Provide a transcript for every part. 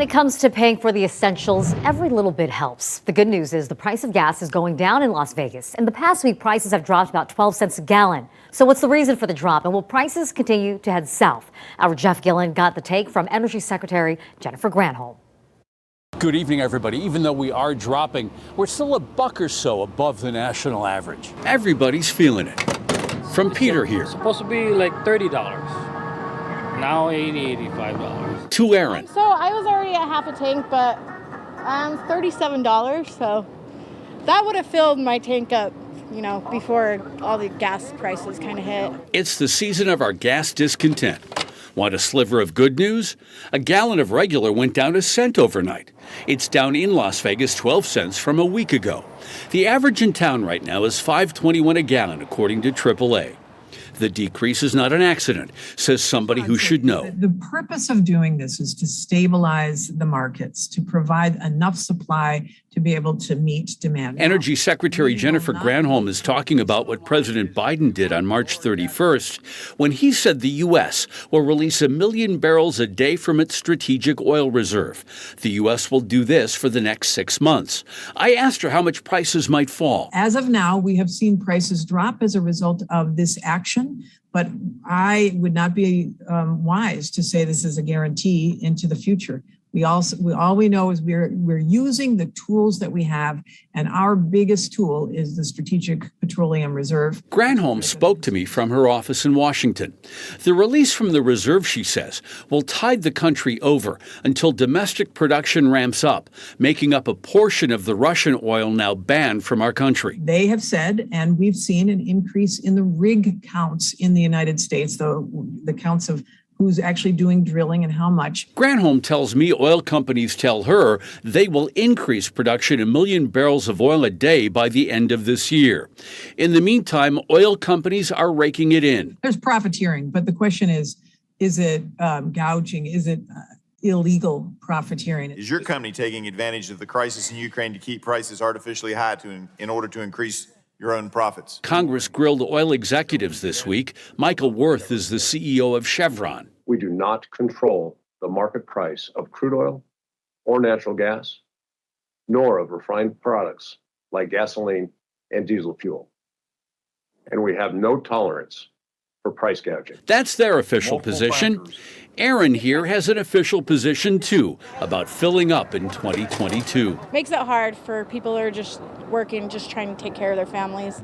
When it comes to paying for the essentials, every little bit helps. The good news is the price of gas is going down in Las Vegas. In the past week, prices have dropped about 12 cents a gallon. So what's the reason for the drop? And will prices continue to head south? Our Jeff Gillen got the take from Energy Secretary Jennifer Granholm. Good evening, everybody. Even though we are dropping, we're still a buck or so above the national average. Everybody's feeling it. From Peter here. It's supposed to be like $30. Now $80, $85. To Erin. So I was already at half a tank, but $37. So that would have filled my tank up, before all the gas prices kind of hit. It's the season of our gas discontent. Want a sliver of good news? A gallon of regular went down a cent overnight. It's down in Las Vegas 12 cents from a week ago. The average in town right now is $5.21 a gallon, according to AAA. The decrease is not an accident, says somebody who should know. The purpose of doing this is to stabilize the markets, to provide enough supply to be able to meet demand. Energy Secretary Jennifer Granholm is talking about what President Biden did on March 31st when he said the U.S. will release 1 million barrels a day from its strategic oil reserve. The U.S. will do this for the next 6 months. I asked her how much prices might fall. As of now, we have seen prices drop as a result of this action, but I would not be wise to say this is a guarantee into the future. All we know is we're using the tools that we have, and our biggest tool is the Strategic Petroleum Reserve. Granholm spoke to me from her office in Washington. The release from the reserve, she says, will tide the country over until domestic production ramps up, making up a portion of the Russian oil now banned from our country. They have said, and we've seen an increase in the rig counts in the United States, the counts of who's actually doing drilling and how much. Granholm tells me oil companies tell her they will increase production 1 million barrels of oil a day by the end of this year. In the meantime, oil companies are raking it in. There's profiteering, but the question is it gouging? Is it illegal profiteering? Is your company taking advantage of the crisis in Ukraine to keep prices artificially high in order to increase your own profits? Congress grilled oil executives this week. Michael Worth is the CEO of Chevron. We do not control the market price of crude oil or natural gas, nor of refined products like gasoline and diesel fuel. And we have no tolerance for price gouging. That's their official position. Erin here has an official position, too, about filling up in 2022. Makes it hard for people who are just working, just trying to take care of their families.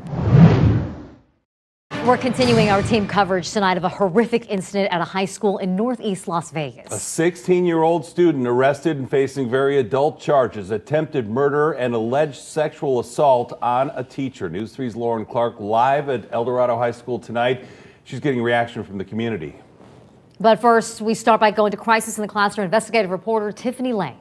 We're continuing our team coverage tonight of a horrific incident at a high school in northeast Las Vegas. A 16-year-old student arrested and facing very adult charges, attempted murder and alleged sexual assault on a teacher. News 3's Lauren Clark live at El Dorado High School tonight. She's getting reaction from the community. But first, we start by going to crisis in the classroom. Investigative reporter Tiffany Lane.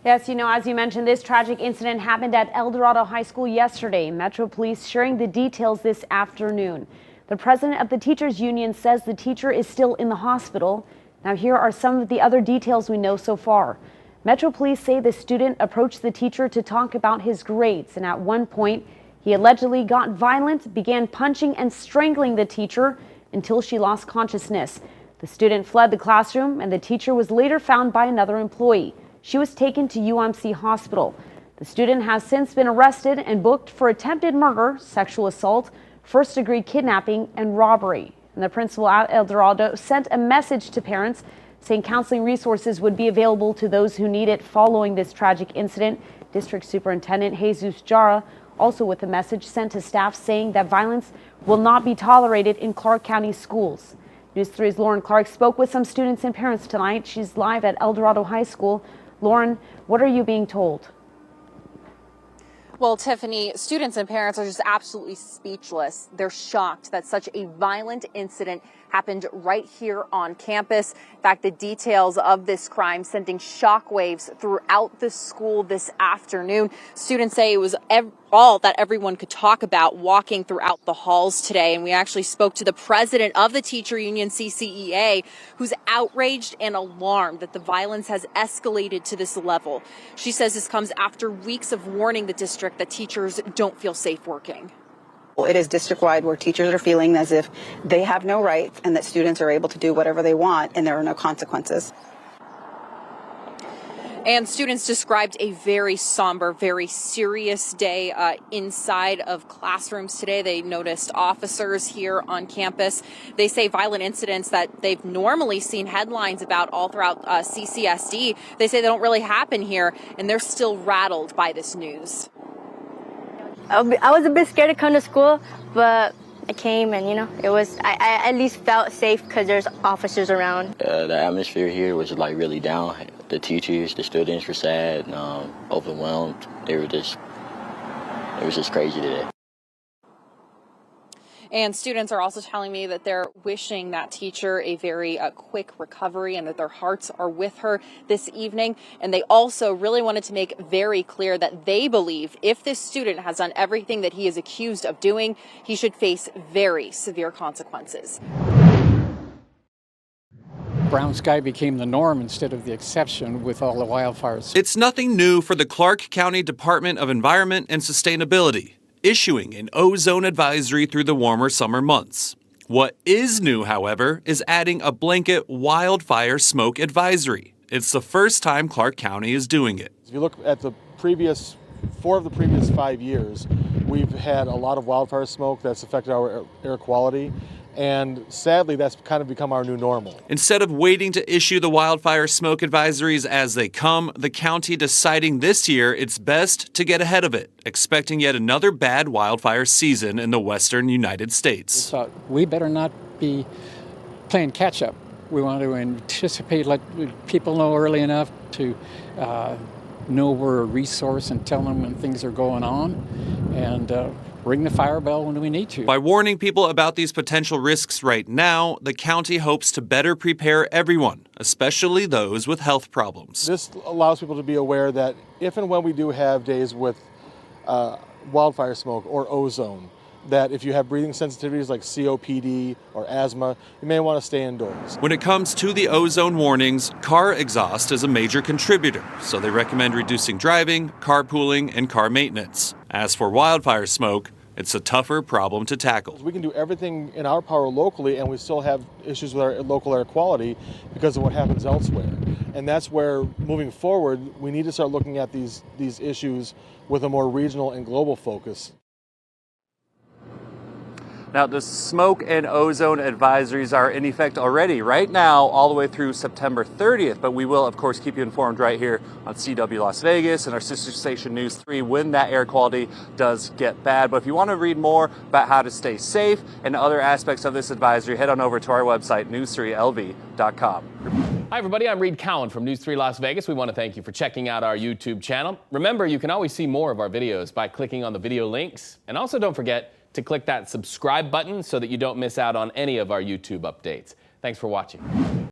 Yes, as you mentioned, this tragic incident happened at El Dorado High School yesterday. Metro Police sharing the details this afternoon. The president of the teachers union says the teacher is still in the hospital. Now, here are some of the other details we know so far. Metro Police say the student approached the teacher to talk about his grades, and at one point, he allegedly got violent, began punching and strangling the teacher until she lost consciousness. The student fled the classroom, and the teacher was later found by another employee. She was taken to UMC Hospital. The student has since been arrested and booked for attempted murder, sexual assault, first-degree kidnapping, and robbery. And the principal at El Dorado sent a message to parents saying counseling resources would be available to those who need it following this tragic incident. District Superintendent Jesus Jara also with a message sent to staff saying that violence will not be tolerated in Clark County schools. News 3's Lauren Clark spoke with some students and parents tonight. She's live at El Dorado High School. Lauren, what are you being told? Well, Tiffany, students and parents are just absolutely speechless. They're shocked that such a violent incident happened right here on campus. In fact, the details of this crime sending shockwaves throughout the school this afternoon. Students say it was all that everyone could talk about walking throughout the halls today. And we actually spoke to the president of the teacher union, CCEA, who's outraged and alarmed that the violence has escalated to this level. She says this comes after weeks of warning the district that teachers don't feel safe working. It is district-wide where teachers are feeling as if they have no rights and that students are able to do whatever they want and there are no consequences. And students described a very somber, very serious day inside of classrooms today. They noticed officers here on campus. They say violent incidents that they've normally seen headlines about all throughout CCSD. They say they don't really happen here, and they're still rattled by this news. I was a bit scared to come to school, but I came and, I at least felt safe because there's officers around. The atmosphere here was like really down. The teachers, the students were sad, overwhelmed. It was just crazy today. And students are also telling me that they're wishing that teacher a very quick recovery and that their hearts are with her this evening. And they also really wanted to make very clear that they believe if this student has done everything that he is accused of doing, he should face very severe consequences. Brown sky became the norm instead of the exception with all the wildfires. It's nothing new for the Clark County Department of Environment and Sustainability, issuing an ozone advisory through the warmer summer months. What is new, however, is adding a blanket wildfire smoke advisory. It's the first time Clark County is doing it. If you look at the previous 4 of the previous 5 years, we've had a lot of wildfire smoke that's affected our air quality. And sadly, that's kind of become our new normal. Instead of waiting to issue the wildfire smoke advisories as they come, the county deciding this year it's best to get ahead of it, expecting yet another bad wildfire season in the western United States. So we better not be playing catch up. We want to anticipate, let people know early enough to know we're a resource and tell them when things are going on, and ring the fire bell when we need to. By warning people about these potential risks right now, the county hopes to better prepare everyone, especially those with health problems. This allows people to be aware that if and when we do have days with wildfire smoke or ozone, that if you have breathing sensitivities like COPD or asthma, you may want to stay indoors. When it comes to the ozone warnings, car exhaust is a major contributor, so they recommend reducing driving, carpooling, and car maintenance. As for wildfire smoke, it's a tougher problem to tackle. We can do everything in our power locally, and we still have issues with our local air quality because of what happens elsewhere. And that's where, moving forward, we need to start looking at these issues with a more regional and global focus. Now, the smoke and ozone advisories are in effect already right now all the way through September 30th, but we will, of course, keep you informed right here on CW Las Vegas and our sister station News 3 when that air quality does get bad. But if you want to read more about how to stay safe and other aspects of this advisory, head on over to our website, news3lv.com. Hi, everybody. I'm Reed Cowan from News 3 Las Vegas. We want to thank you for checking out our YouTube channel. Remember, you can always see more of our videos by clicking on the video links. And also don't forget to click that subscribe button so that you don't miss out on any of our YouTube updates. Thanks for watching.